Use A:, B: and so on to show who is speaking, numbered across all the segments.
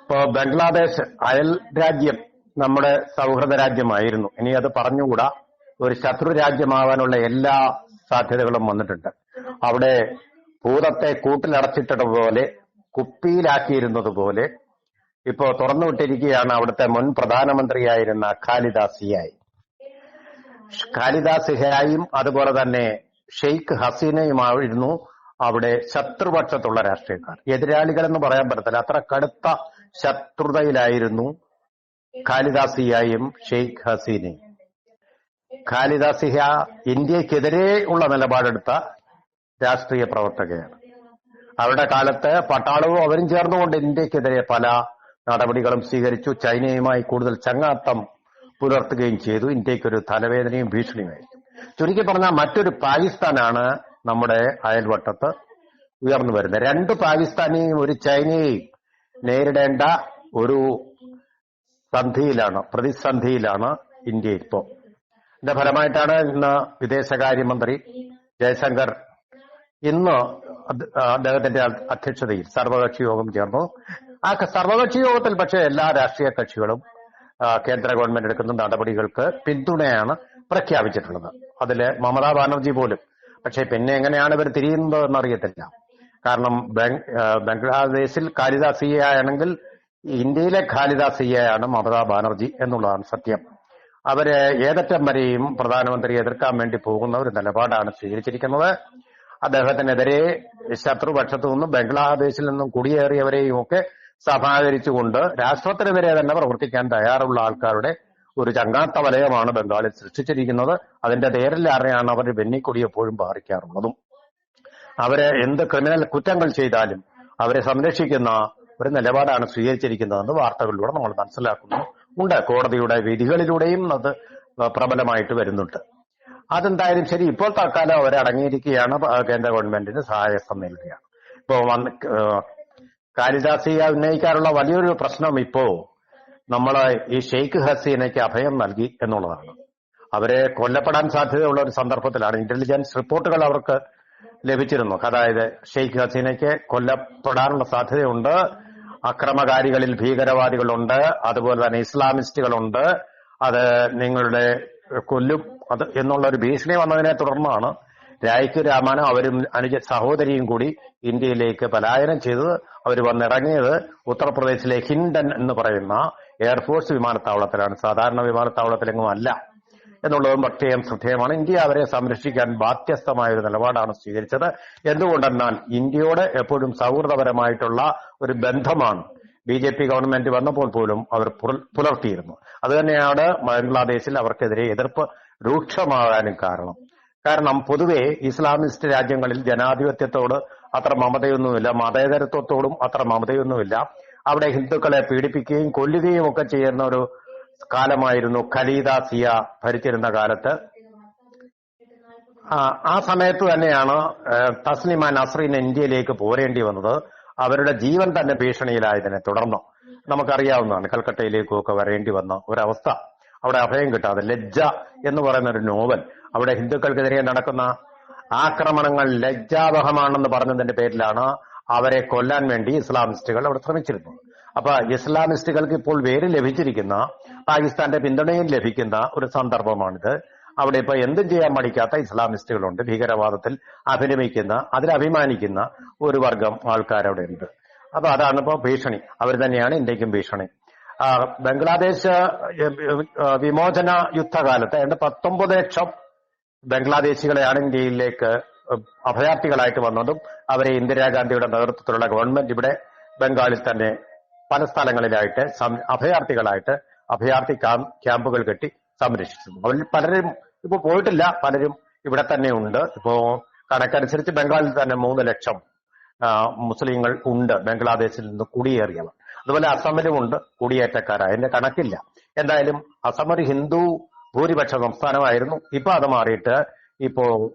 A: ഇപ്പോ ബംഗ്ലാദേശ് അയൽ രാജ്യം നമ്മുടെ സൗഹൃദ രാജ്യമായിരുന്നു. ഇനി അത് പറഞ്ഞുകൂടാ. ഒരു ശത്രു രാജ്യമാവാനുള്ള എല്ലാ സാധ്യതകളും വന്നിട്ടുണ്ട്. അവിടെ ഭൂതത്തെ കൂട്ടിലടച്ചിട്ടതുപോലെ കുപ്പിയിലാക്കിയിരുന്നത് പോലെ ഇപ്പോ തുറന്നുവിട്ടിരിക്കുകയാണ് അവിടുത്തെ മുൻ പ്രധാനമന്ത്രിയായിരുന്ന ഖാലിദ സിയായി. ഖാലിദ സിയായും അതുപോലെ തന്നെ ഷെയ്ഖ് ഹസീനയുമായിരുന്നു അവിടെ ശത്രുപക്ഷത്തുള്ള രാഷ്ട്രീയക്കാർ. എതിരാളികളെന്ന് പറയാൻ പറ്റത്തില്ല, അത്ര കടുത്ത ശത്രുതയിലായിരുന്നു ഖാലിദ സിയായും ഷെയ്ഖ് ഹസീനയും. ഖാലിദ സിയ ഇന്ത്യക്കെതിരെ ഉള്ള നിലപാടെടുത്ത രാഷ്ട്രീയ പ്രവർത്തകയാണ്. അവരുടെ കാലത്ത് പട്ടാളവും അവരും ചേർന്നുകൊണ്ട് ഇന്ത്യക്കെതിരെ പല നടപടികളും സ്വീകരിച്ചു. ചൈനയുമായി കൂടുതൽ ചങ്ങാത്തം പുലർത്തുകയും ചെയ്തു. ഇന്ത്യക്കൊരു തലവേദനയും ഭീഷണിയുമായിരുന്നു. ചുരുക്കി പറഞ്ഞാൽ മറ്റൊരു പാകിസ്ഥാനാണ് നമ്മുടെ അയൽവട്ടത്ത് ഉയർന്നു വരുന്നത്. രണ്ട് പാകിസ്ഥാനെയും ഒരു ചൈനയെയും നേരിടേണ്ട ഒരു പ്രതിസന്ധിയിലാണ് ഇന്ത്യ ഇപ്പോൾ. ഇതിന്റെ ഫലമായിട്ടാണ് ഇന്ന് വിദേശകാര്യമന്ത്രി ജയശങ്കർ ഇന്ന് അദ്ദേഹത്തിന്റെ അധ്യക്ഷതയിൽ സർവകക്ഷി യോഗം ചേർന്നു. ആ സർവകക്ഷി യോഗത്തിൽ പക്ഷേ എല്ലാ രാഷ്ട്രീയ കക്ഷികളും കേന്ദ്ര ഗവൺമെന്റ് എടുക്കുന്ന നടപടികൾക്ക് പിന്തുണയാണ് പ്രഖ്യാപിച്ചിട്ടുള്ളത്. അതില് മമതാ ബാനർജി പോലും. പക്ഷെ പിന്നെ എങ്ങനെയാണ് ഇവർ തിരിയുന്നത് എന്നറിയത്തില്ല. കാരണം ബംഗ്ലാദേശിൽ ഖാലിദ സിയ ആണെങ്കിൽ ഇന്ത്യയിലെ ഖാലിദ സിയയാണ് മമതാ ബാനർജി എന്നുള്ളതാണ് സത്യം. അവര് ഏതറ്റം വരെയും പ്രധാനമന്ത്രിയെ എതിർക്കാൻ വേണ്ടി പോകുന്ന ഒരു നിലപാടാണ് സ്വീകരിച്ചിരിക്കുന്നത്. അദ്ദേഹത്തിനെതിരെ ശത്രുപക്ഷത്തു നിന്നും ബംഗ്ലാദേശിൽ നിന്നും കുടിയേറിയവരെയും ഒക്കെ സമാഹരിച്ചുകൊണ്ട് രാഷ്ട്രത്തിനെതിരെ തന്നെ പ്രവർത്തിക്കാൻ തയ്യാറുള്ള ആൾക്കാരുടെ ഒരു ചങ്ങാത്ത വലയമാണ് ബംഗാളിൽ സൃഷ്ടിച്ചിരിക്കുന്നത്. അതിന്റെ തേരിലാരെയാണ് അവർ വെന്നിക്കൊടി എപ്പോഴും പാറിക്കാറുള്ളതും. അവരെ എന്ത് ക്രിമിനൽ കുറ്റങ്ങൾ ചെയ്താലും അവരെ സംരക്ഷിക്കുന്ന ഒരു നിലപാടാണ് സ്വീകരിച്ചിരിക്കുന്നതെന്ന് വാർത്തകളിലൂടെ നമ്മൾ മനസ്സിലാക്കുന്നു. കോടതിയുടെ വിധികളിലൂടെയും അത് പ്രബലമായിട്ട് വരുന്നുണ്ട്. അതെന്തായാലും ശരി, ഇപ്പോൾ തൽക്കാലം അവർ അടങ്ങിയിരിക്കുകയാണ്. കേന്ദ്ര ഗവൺമെന്റിന് സഹായഹസ്തം നൽകുകയാണ്. ഇപ്പോ ഖാലിദ സിയ ഉന്നയിക്കാറുള്ള വലിയൊരു പ്രശ്നം ഇപ്പോ നമ്മൾ ഈ ഷെയ്ഖ് ഹസീനയ്ക്ക് അഭയം നൽകി എന്നുള്ളതാണ്. അവരെ കൊല്ലപ്പെടാൻ സാധ്യതയുള്ള ഒരു സന്ദർഭത്തിലാണ്. ഇന്റലിജൻസ് റിപ്പോർട്ടുകൾ അവർക്ക് ലഭിച്ചിരുന്നു. അതായത് ഷെയ്ഖ് ഹസീനയ്ക്ക് കൊല്ലപ്പെടാനുള്ള സാധ്യതയുണ്ട്, അക്രമകാരികളിൽ ഭീകരവാദികളുണ്ട്, അതുപോലെ തന്നെ ഇസ്ലാമിസ്റ്റുകളുണ്ട്, അത് നിങ്ങളുടെ കൊല്ലും അത് എന്നുള്ള ഒരു ഭീഷണി വന്നതിനെ തുടർന്നാണ് രായ്ക്ക് രാമാനും അവരും അനുജ സഹോദരിയും കൂടി ഇന്ത്യയിലേക്ക് പലായനം ചെയ്തത്. അവർ വന്നിറങ്ങിയത് ഉത്തർപ്രദേശിലെ ഹിൻഡൻ എന്ന് പറയുന്ന എയർഫോഴ്സ് വിമാനത്താവളത്തിലാണ്. സാധാരണ വിമാനത്താവളത്തിലെങ്ങും അല്ല എന്നുള്ളതും പ്രത്യേകം ശ്രദ്ധേയമാണ്. ഇന്ത്യ അവരെ സംരക്ഷിക്കാൻ ബാധ്യസ്ഥമായ ഒരു നിലപാടാണ് സ്വീകരിച്ചത്. എന്തുകൊണ്ടെന്നാൽ ഇന്ത്യയോട് എപ്പോഴും സൗഹൃദപരമായിട്ടുള്ള ഒരു ബന്ധമാണ് BJP ഗവൺമെന്റ് വന്നപ്പോൾ പോലും അവർ പുലർത്തിയിരുന്നു. അതുതന്നെയാണ് ബംഗ്ലാദേശിൽ അവർക്കെതിരെ എതിർപ്പ് രൂക്ഷമാകാനും കാരണം പൊതുവെ ഇസ്ലാമിസ്റ്റ് രാജ്യങ്ങളിൽ ജനാധിപത്യത്തോട് അത്ര മമതയൊന്നുമില്ല, മതേതരത്വത്തോടും അത്ര മമതയൊന്നുമില്ല. അവിടെ ഹിന്ദുക്കളെ പീഡിപ്പിക്കുകയും കൊല്ലുകയും ഒക്കെ ചെയ്യുന്ന ഒരു കാലമായിരുന്നു ഖലീദ സിയ ഭരിച്ചിരുന്ന കാലത്ത്. ആ സമയത്ത് തന്നെയാണ് തസ്ലിമ നസ്രീൻ ഇന്ത്യയിലേക്ക് പോരേണ്ടി വന്നത്. അവരുടെ ജീവൻ തന്നെ ഭീഷണിയിലായതിനെ തുടർന്ന് നമുക്കറിയാവുന്നതാണ്. കൽക്കട്ടയിലേക്കും ഒക്കെ വരേണ്ടി വന്ന ഒരവസ്ഥ. അവിടെ അഭയം കിട്ടാതെ ലജ്ജ എന്ന് പറയുന്ന ഒരു നോവൽ, അവിടെ ഹിന്ദുക്കൾക്കെതിരെ നടക്കുന്ന ആക്രമണങ്ങൾ ലജ്ജാവഹമാണെന്ന് പറഞ്ഞതിന്റെ പേരിലാണ് അവരെ കൊല്ലാൻ വേണ്ടി ഇസ്ലാമിസ്റ്റുകൾ അവിടെ ശ്രമിച്ചിരുന്നത്. അപ്പൊ ഇസ്ലാമിസ്റ്റുകൾക്ക് ഇപ്പോൾ വേര് ലഭിച്ചിരിക്കുന്ന, പാകിസ്ഥാന്റെ പിന്തുണയും ലഭിക്കുന്ന ഒരു സന്ദർഭമാണിത്. അവിടെ ഇപ്പൊ എന്തും ചെയ്യാൻ മടിക്കാത്ത ഇസ്ലാമിസ്റ്റുകളുണ്ട്. ഭീകരവാദത്തിൽ അതിലഭിമാനിക്കുന്ന ഒരു വർഗം ആൾക്കാരവിടെ ഉണ്ട്. അപ്പൊ അതാണ് ഇപ്പൊ ഭീഷണി. അവർ തന്നെയാണ് ഇന്ത്യക്കും ഭീഷണി. ബംഗ്ലാദേശ് വിമോചന യുദ്ധകാലത്ത് 19 ലക്ഷം ബംഗ്ലാദേശികളെയാണ് ഇന്ത്യയിലേക്ക് അഭയാർത്ഥികളായിട്ട് വന്നതും അവരെ ഇന്ദിരാഗാന്ധിയുടെ നേതൃത്വത്തിലുള്ള ഗവൺമെന്റ് ഇവിടെ ബംഗാളിൽ തന്നെ പല സ്ഥലങ്ങളിലായിട്ട് അഭയാർത്ഥി ക്യാമ്പുകൾ കെട്ടി സംരക്ഷിച്ചിരുന്നു. അവരിൽ പലരും ഇപ്പൊ പോയിട്ടില്ല, പലരും ഇവിടെ തന്നെ ഉണ്ട്. ഇപ്പോ കണക്കനുസരിച്ച് ബംഗാളിൽ തന്നെ 3 ലക്ഷം മുസ്ലിങ്ങൾ ഉണ്ട് ബംഗ്ലാദേശിൽ നിന്ന് കുടിയേറിയവർ. അതുപോലെ അസമിലും ഉണ്ട് കുടിയേറ്റക്കാരായ, അതിന്റെ കണക്കില്ല. എന്തായാലും അസം ഒരു ഹിന്ദു ഭൂരിപക്ഷ സംസ്ഥാനമായിരുന്നു. ഇപ്പൊ അത് മാറിയിട്ട് ഇപ്പോ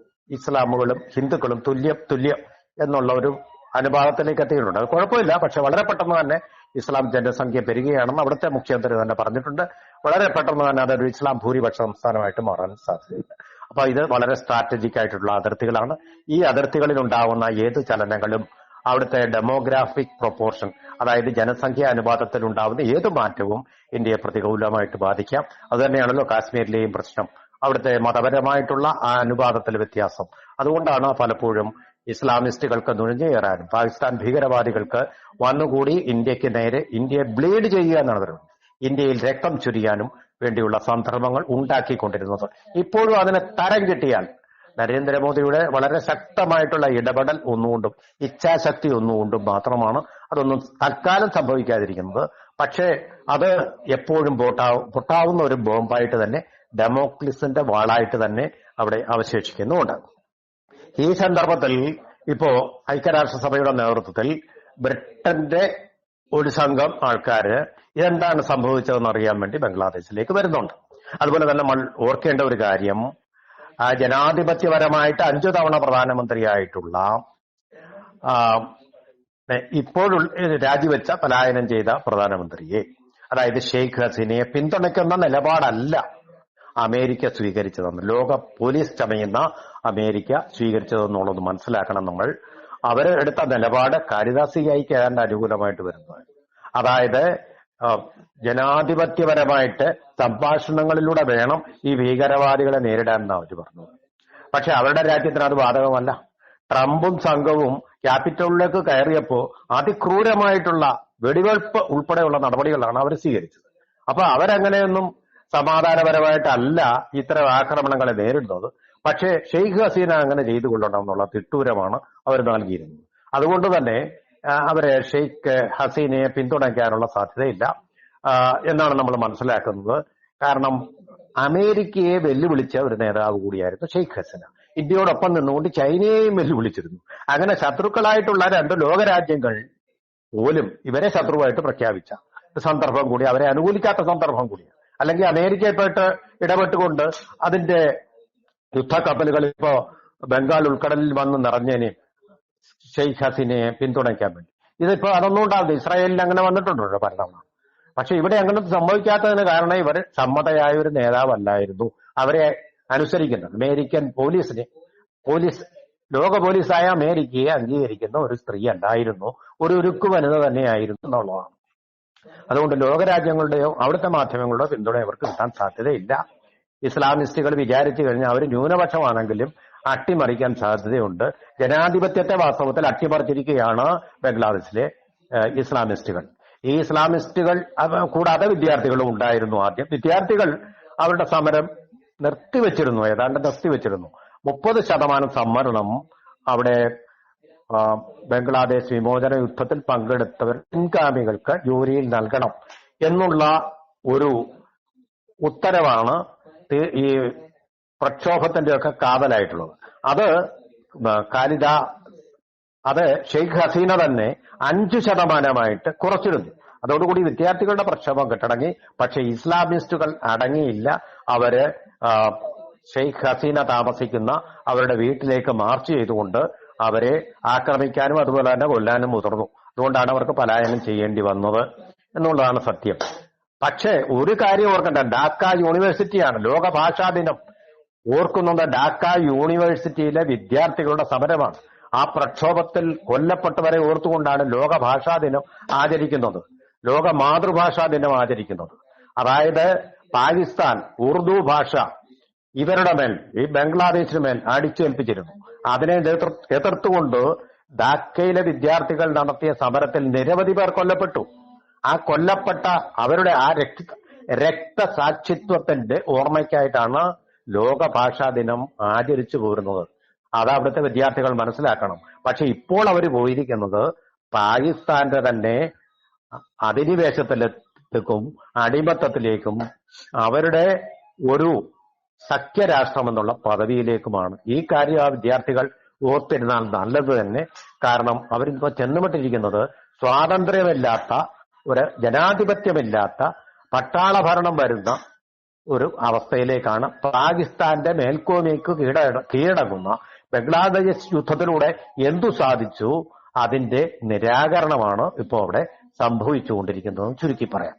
A: ഇസ്ലാമുകളും ഹിന്ദുക്കളും തുല്യം എന്നുള്ള ഒരു അനുപാതത്തിലേക്ക് എത്തിയിട്ടുണ്ട്. അത് കുഴപ്പമില്ല. പക്ഷെ വളരെ പെട്ടെന്ന് തന്നെ ഇസ്ലാം ജനസംഖ്യ പെരുകയാണെന്ന് അവിടുത്തെ മുഖ്യമന്ത്രി തന്നെ പറഞ്ഞിട്ടുണ്ട്. വളരെ പെട്ടെന്ന് തന്നെ അതൊരു ഇസ്ലാം ഭൂരിപക്ഷ സംസ്ഥാനമായിട്ട് മാറാൻ സാധ്യതയില്ല. അപ്പൊ ഇത് വളരെ സ്ട്രാറ്റജിക് ആയിട്ടുള്ള അതിർത്തികളാണ്. ഈ അതിർത്തികളിൽ ഉണ്ടാകുന്ന ഏത് ചലനങ്ങളും അവിടുത്തെ ഡെമോഗ്രാഫിക് പ്രൊപ്പോർഷൻ, അതായത് ജനസംഖ്യാ അനുപാതത്തിൽ ഉണ്ടാവുന്ന ഏത് മാറ്റവും ഇന്ത്യയെ പ്രതികൂലമായിട്ട് ബാധിക്കാം. അതുതന്നെയാണല്ലോ കാശ്മീരിലെയും പ്രശ്നം, അവിടുത്തെ മതപരമായിട്ടുള്ള ആ അനുപാതത്തിൽ വ്യത്യാസം. അതുകൊണ്ടാണ് പലപ്പോഴും ഇസ്ലാമിസ്റ്റുകൾക്ക് നുഴഞ്ഞു കയറാനും പാകിസ്ഥാൻ ഭീകരവാദികൾക്ക് വന്നുകൂടി ഇന്ത്യക്ക് നേരെ ഇന്ത്യയെ ബ്ലീഡ് ചെയ്യുക എന്നാണ് പറയുന്നത്, ഇന്ത്യയിൽ രക്തം ചൊരിയാനും വേണ്ടിയുള്ള സന്ദർഭങ്ങൾ ഉണ്ടാക്കിക്കൊണ്ടിരുന്നത്. ഇപ്പോഴും അതിന് തരം കിട്ടിയാൽ നരേന്ദ്രമോദിയുടെ വളരെ ശക്തമായിട്ടുള്ള ഇടപെടൽ ഒന്നുകൊണ്ടും ഇച്ഛാശക്തി ഒന്നുകൊണ്ടും മാത്രമാണ് അതൊന്നും തൽക്കാലം സംഭവിക്കാതിരിക്കുന്നത്. പക്ഷേ അത് എപ്പോഴും പൊട്ടാവുന്ന ഒരു ബോംബായിട്ട് തന്നെ, ഡെമോക്ലിസിന്റെ വാളായിട്ട് തന്നെ അവിടെ അവശേഷിക്കുന്നുമുണ്ട്. ഈ സന്ദർഭത്തിൽ ഇപ്പോ ഐക്യരാഷ്ട്രസഭയുടെ നേതൃത്വത്തിൽ ബ്രിട്ടന്റെ ഒരു സംഘം ആൾക്കാര് എന്താണ് സംഭവിച്ചതെന്ന് അറിയാൻ വേണ്ടി ബംഗ്ലാദേശിലേക്ക് വരുന്നുണ്ട്. അതുപോലെ തന്നെ നമ്മൾ ഓർക്കേണ്ട ഒരു കാര്യം, ജനാധിപത്യപരമായിട്ട് 5 തവണ പ്രധാനമന്ത്രിയായിട്ടുള്ള ഇപ്പോഴുള്ള രാജിവെച്ച പലായനം ചെയ്ത പ്രധാനമന്ത്രിയെ, അതായത് ഷെയ്ഖ് ഹസീനയെ പിന്തുണയ്ക്കുന്ന നിലപാടല്ല അമേരിക്ക സ്വീകരിച്ചതെന്ന്, ലോക പോലീസ് ചമയുന്ന അമേരിക്ക സ്വീകരിച്ചതെന്നുള്ളത് മനസ്സിലാക്കണം നമ്മൾ. അവർ എടുത്ത നിലപാട് കാരിദാസിയായിക്ക് ഏതാണ്ട് അനുകൂലമായിട്ട് വരുന്നത്, അതായത് ജനാധിപത്യപരമായിട്ട് സംഭാഷണങ്ങളിലൂടെ വേണം ഈ ഭീകരവാദികളെ നേരിടാനെന്ന് അവർ പറഞ്ഞത്. പക്ഷെ അവരുടെ രാജ്യത്തിന് അത് ബാധകമല്ല. ട്രംപും സംഘവും ക്യാപിറ്റലിലേക്ക് കയറിയപ്പോ അതിക്രൂരമായിട്ടുള്ള വെടിവെയ്പ്പ് ഉൾപ്പെടെയുള്ള നടപടികളാണ് അവർ സ്വീകരിച്ചത്. അപ്പൊ അവരങ്ങനെയൊന്നും സമാധാനപരമായിട്ടല്ല ഇത്തരം ആക്രമണങ്ങളെ നേരിടുന്നത്. പക്ഷേ ഷെയ്ഖ് ഹസീന അങ്ങനെ ചെയ്തു കൊള്ളണം എന്നുള്ള തിട്ടൂരമാണ് അവർ നൽകിയിരുന്നത്. അതുകൊണ്ട് തന്നെ അവരെ ഷെയ്ഖ് ഹസീനയെ പിന്തുണയ്ക്കാനുള്ള സാധ്യതയില്ല എന്നാണ് നമ്മൾ മനസ്സിലാക്കുന്നത്. കാരണം അമേരിക്കയെ വെല്ലുവിളിച്ച ഒരു നേതാവ് കൂടിയായിരുന്നു ഷെയ്ഖ് ഹസീന. ഇന്ത്യയോടൊപ്പം നിന്നുകൊണ്ട് ചൈനയെയും വെല്ലുവിളിച്ചിരുന്നു. അങ്ങനെ ശത്രുക്കളായിട്ടുള്ള 2 ലോകരാജ്യങ്ങൾ പോലും ഇവരെ ശത്രുവായിട്ട് പ്രഖ്യാപിച്ച സന്ദർഭം കൂടി, അവരെ അനുകൂലിക്കാത്ത സന്ദർഭം കൂടിയാണ്. അല്ലെങ്കിൽ അമേരിക്കയായിട്ട് ഇടപെട്ടുകൊണ്ട് അതിന്റെ യുദ്ധക്കപ്പലുകൾ ഇപ്പോ ബംഗാൾ ഉൾക്കടലിൽ വന്ന് നിറഞ്ഞതിനെ ഷെയ്ഖ് ഹസീനയെ പിന്തുണയ്ക്കാൻ വേണ്ടി. ഇതിപ്പോ അതൊന്നും ഉണ്ടാവില്ല. ഇസ്രായേലിൽ അങ്ങനെ വന്നിട്ടുണ്ടല്ലോ പലതവണ. പക്ഷെ ഇവിടെ അങ്ങനെ സംഭവിക്കാത്തതിന് കാരണം ഇവർ സമ്മതയായ ഒരു നേതാവല്ലായിരുന്നു അവരെ അനുസരിക്കുന്നത്. അമേരിക്കൻ ലോക പോലീസായ അമേരിക്കയെ അംഗീകരിക്കുന്ന ഒരു സ്ത്രീ അല്ലായിരുന്നു, ഒരു ഉരുക്കു വനിത തന്നെയായിരുന്നു എന്നുള്ളതാണ്. അതുകൊണ്ട് ലോകരാജ്യങ്ങളുടെയോ അവിടുത്തെ മാധ്യമങ്ങളുടെയോ പിന്തുണ ഇവർക്ക് കിട്ടാൻ സാധ്യതയില്ല. ഇസ്ലാമിസ്റ്റുകൾ വിചാരിച്ചു കഴിഞ്ഞാൽ അവർ ന്യൂനപക്ഷമാണെങ്കിലും അട്ടിമറിക്കാൻ സാധ്യതയുണ്ട്. ജനാധിപത്യത്തെ വാസ്തവത്തിൽ അട്ടിമറിച്ചിരിക്കുകയാണ് ബംഗ്ലാദേശിലെ ഇസ്ലാമിസ്റ്റുകൾ. ഈ ഇസ്ലാമിസ്റ്റുകൾ കൂടാതെ വിദ്യാർത്ഥികളും ഉണ്ടായിരുന്നു. ആദ്യം വിദ്യാർത്ഥികൾ അവരുടെ സമരം ഏതാണ്ട് നിർത്തിവെച്ചിരുന്നു. 30% സംവരണം അവിടെ ബംഗ്ലാദേശ് വിമോചന യുദ്ധത്തിൽ പങ്കെടുത്തവർ പിൻഗാമികൾക്ക് ജോലിയിൽ നൽകണം എന്നുള്ള ഒരു ഉത്തരവാണ് ഈ പ്രക്ഷോഭത്തിന്റെ ഒക്കെ കാതലായിട്ടുള്ളത്. അത് ഷെയ്ഖ് ഹസീന തന്നെ 5% കുറച്ചിരുന്നു. അതോടുകൂടി വിദ്യാർത്ഥികളുടെ പ്രക്ഷോഭം കെട്ടടങ്ങി. പക്ഷെ ഇസ്ലാമിസ്റ്റുകൾ അടങ്ങിയില്ല. അവര് ഷെയ്ഖ് ഹസീന താമസിക്കുന്ന അവരുടെ വീട്ടിലേക്ക് മാർച്ച് ചെയ്തുകൊണ്ട് അവരെ ആക്രമിക്കാനും അതുപോലെ തന്നെ കൊല്ലാനും മുതിർന്നു. അതുകൊണ്ടാണ് അവർക്ക് പലായനം ചെയ്യേണ്ടി വന്നത് എന്നുള്ളതാണ് സത്യം. പക്ഷേ ഒരു കാര്യം ഓർക്കണ്ട, ഡാക്ക യൂണിവേഴ്സിറ്റിയാണ് ലോക ഭാഷാ ദിനം ഓർക്കുന്നത്. ഡാക്ക യൂണിവേഴ്സിറ്റിയിലെ വിദ്യാർത്ഥികളുടെ സമരമാണ്. ആ പ്രക്ഷോഭത്തിൽ കൊല്ലപ്പെട്ടവരെ ഓർത്തുകൊണ്ടാണ് ലോക ഭാഷാ ദിനം ആചരിക്കുന്നത്, ലോക മാതൃഭാഷാ ദിനം ആചരിക്കുന്നത്. അതായത് പാകിസ്ഥാൻ ഉറുദു ഭാഷ ഇവരുടെ മേൽ, ഈ ബംഗ്ലാദേശിന് മേൽ അടിച്ചേൽപ്പിച്ചിരുന്നു. അതിനെ എതിർത്തുകൊണ്ട് ധാക്കയിലെ വിദ്യാർത്ഥികൾ നടത്തിയ സമരത്തിൽ നിരവധി പേർ കൊല്ലപ്പെട്ടു. ആ കൊല്ലപ്പെട്ട അവരുടെ ആ രക്തസാക്ഷിത്വത്തിന്റെ ഓർമ്മയ്ക്കായിട്ടാണ് ലോക ഭാഷാ ദിനം ആചരിച്ചു പോരുന്നത്. അത് അവിടുത്തെ വിദ്യാർത്ഥികൾ മനസ്സിലാക്കണം. പക്ഷെ ഇപ്പോൾ അവർ പോയിരിക്കുന്നത് പാകിസ്ഥാന്റെ തന്നെ അധിനിവേശത്തിലേക്കും അടിമത്തത്തിലേക്കും അവരുടെ ഒരു സഖ്യരാഷ്ട്രം എന്നുള്ള പദവിയിലേക്കുമാണ്. ഈ കാര്യം ആ വിദ്യാർത്ഥികൾ ഓർത്തിരുന്നാൽ നല്ലത് തന്നെ. കാരണം അവരിപ്പോ ചെന്നുപെട്ടിരിക്കുന്നത് സ്വാതന്ത്ര്യമില്ലാത്ത, ഒരു ജനാധിപത്യമില്ലാത്ത പട്ടാള ഭരണം വരുന്ന ഒരു അവസ്ഥയിലേക്കാണ്. പാകിസ്ഥാന്റെ മേൽക്കോയ്മയ്ക്ക് കീഴടങ്ങുന്ന ബംഗ്ലാദേശ് യുദ്ധത്തിലൂടെ എന്തു സാധിച്ചു അതിന്റെ നിരാകരണമാണ് ഇപ്പോൾ അവിടെ സംഭവിച്ചുകൊണ്ടിരിക്കുന്നതെന്ന് ചുരുക്കി പറയാം.